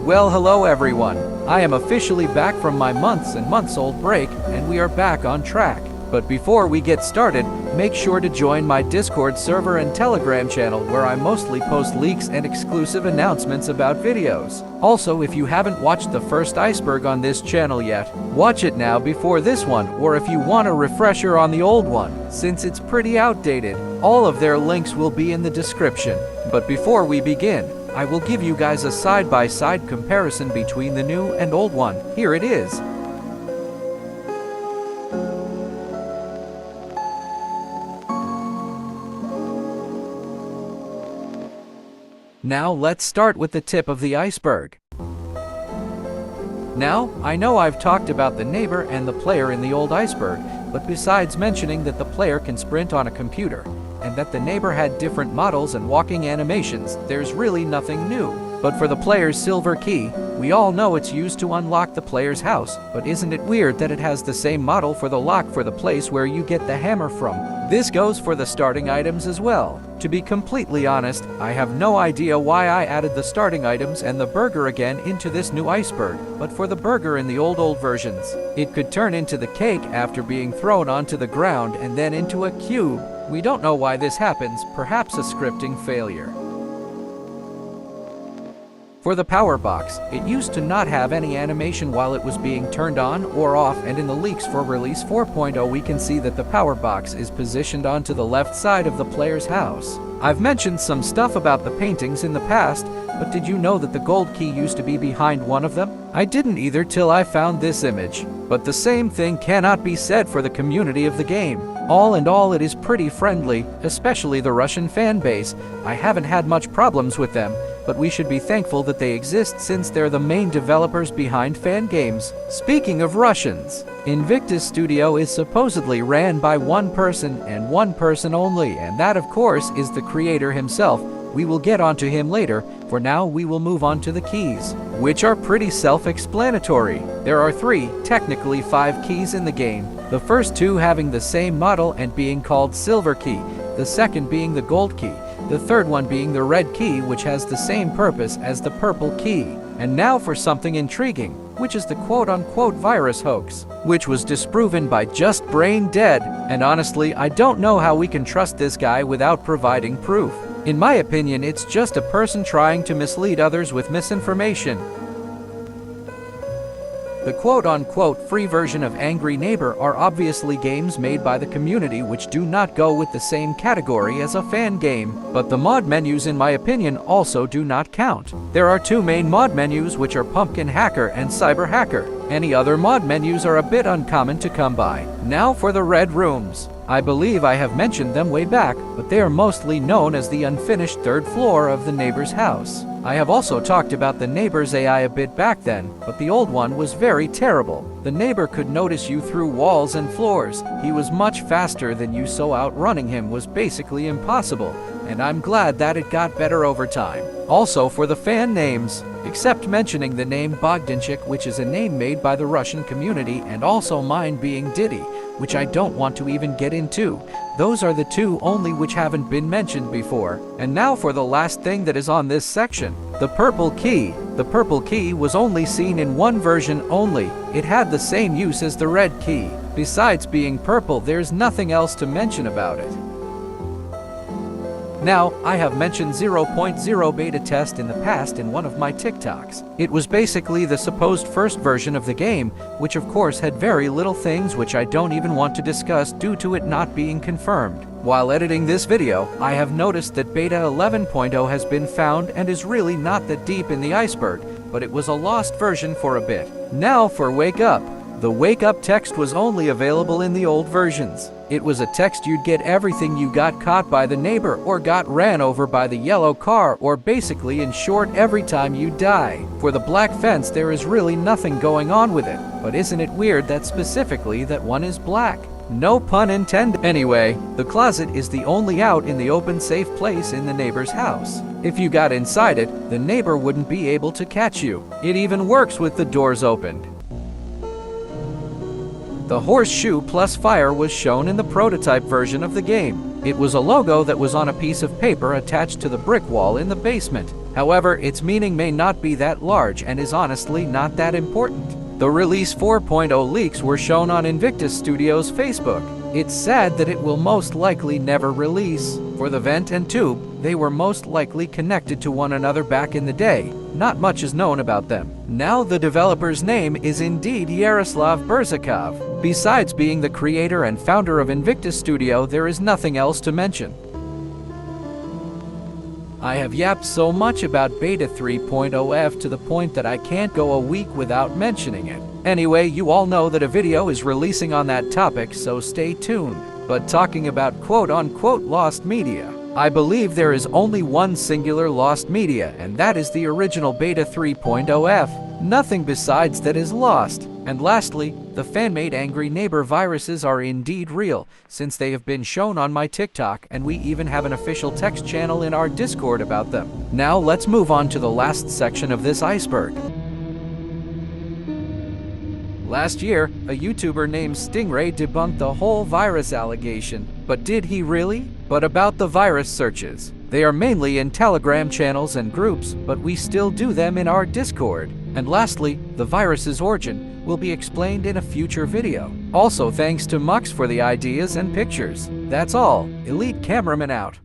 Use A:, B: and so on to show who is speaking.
A: Well, hello everyone. I am officially back from my months and months old break, and we are back on track. But before we get started, make sure to join my Discord server and Telegram channel where I mostly post leaks and exclusive announcements about videos. Also, if you haven't watched the first iceberg on this channel yet, watch it now before this one, or if you want a refresher on the old one, since it's pretty outdated, all of their links will be in the description. But before we begin, I will give you guys a side-by-side comparison between the new and old one. Here it is. Now let's start with the tip of the iceberg. Now, I know I've talked about the neighbor and the player in the old iceberg, but besides mentioning that the player can sprint on a computer, and that the neighbor had different models and walking animations, there's really nothing new. But for the player's silver key, we all know it's used to unlock the player's house, but isn't it weird that it has the same model for the lock for the place where you get the hammer from? This goes for the starting items as well. To be completely honest, I have no idea why I added the starting items and the burger again into this new iceberg, but for the burger in the old versions, it could turn into the cake after being thrown onto the ground and then into a cube. We don't know why this happens, perhaps a scripting failure. For the power box, it used to not have any animation while it was being turned on or off, and in the leaks for release 4.0 we can see that the power box is positioned onto the left side of the player's house. I've mentioned some stuff about the paintings in the past, but did you know that the gold key used to be behind one of them? I didn't either till I found this image. But the same thing cannot be said for the community of the game. All in all, it is pretty friendly, especially the Russian fan base. I haven't had much problems with them, but we should be thankful that they exist since they're the main developers behind fan games. Speaking of Russians, Invictus Studio is supposedly ran by one person and one person only, and that of course is the creator himself. We will get onto him later. For now, we will move on to the keys, which are pretty self-explanatory. There are technically 5 keys in the game, the first 2 having the same model and being called silver key, the second being the gold key, the third one being the red key, which has the same purpose as the purple key. And now for something intriguing, which is the quote-unquote virus hoax, which was disproven by Just Brain Dead, and honestly, I don't know how we can trust this guy without providing proof. In my opinion, it's just a person trying to mislead others with misinformation. The quote-unquote free version of Angry Neighbor are obviously games made by the community which do not go with the same category as a fan game, but the mod menus in my opinion also do not count. There are 2 main mod menus, which are Pumpkin Hacker and Cyber Hacker. Any other mod menus are a bit uncommon to come by. Now for the red rooms. I believe I have mentioned them way back, but they are mostly known as the unfinished 3rd floor of the neighbor's house. I have also talked about the neighbor's AI a bit back then, but the old one was very terrible. The neighbor could notice you through walls and floors. He was much faster than you, so outrunning him was basically impossible, and I'm glad that it got better over time. Also for the fan names, except mentioning the name Bogdanchik, which is a name made by the Russian community, and also mine being Diddy, which I don't want to even get into. Those are the 2 only which haven't been mentioned before. And now for the last thing that is on this section, the purple key. The purple key was only seen in one version only. It had the same use as the red key. Besides being purple, there's nothing else to mention about it. Now, I have mentioned 0.0 beta test in the past in one of my TikToks. It was basically the supposed first version of the game, which of course had very little things which I don't even want to discuss due to it not being confirmed. While editing this video, I have noticed that beta 11.0 has been found and is really not that deep in the iceberg, but it was a lost version for a bit. Now for Wake Up. The Wake Up text was only available in the old versions. It was a text you'd get everything you got caught by the neighbor or got ran over by the yellow car, or basically in short every time you die. For the black fence there is really nothing going on with it, but isn't it weird that specifically that one is black? No pun intended. Anyway, the closet is the only out in the open safe place in the neighbor's house. If you got inside it, the neighbor wouldn't be able to catch you. It even works with the doors opened. The horseshoe plus fire was shown in the prototype version of the game. It was a logo that was on a piece of paper attached to the brick wall in the basement. However, its meaning may not be that large and is honestly not that important. The Release 4.0 leaks were shown on Invictus Studios' Facebook. It's sad that it will most likely never release. For the vent and tube, they were most likely connected to one another back in the day. Not much is known about them. Now the developer's name is indeed Yaroslav Berzakov. Besides being the creator and founder of Invictus Studio, there is nothing else to mention. I have yapped so much about Beta 3.0F to the point that I can't go a week without mentioning it. Anyway, you all know that a video is releasing on that topic, so stay tuned. But talking about quote-unquote lost media, I believe there is only one singular lost media, and that is the original Beta 3.0F. Nothing besides that is lost. And lastly, the fan-made angry neighbor viruses are indeed real, since they have been shown on my TikTok, and we even have an official text channel in our Discord about them. Now let's move on to the last section of this iceberg. Last year, a YouTuber named Stingray debunked the whole virus allegation. But did he really? But about the virus searches. They are mainly in Telegram channels and groups, but we still do them in our Discord. And lastly, the virus's origin will be explained in a future video. Also, thanks to Mux for the ideas and pictures. That's all. Elite Cameraman out.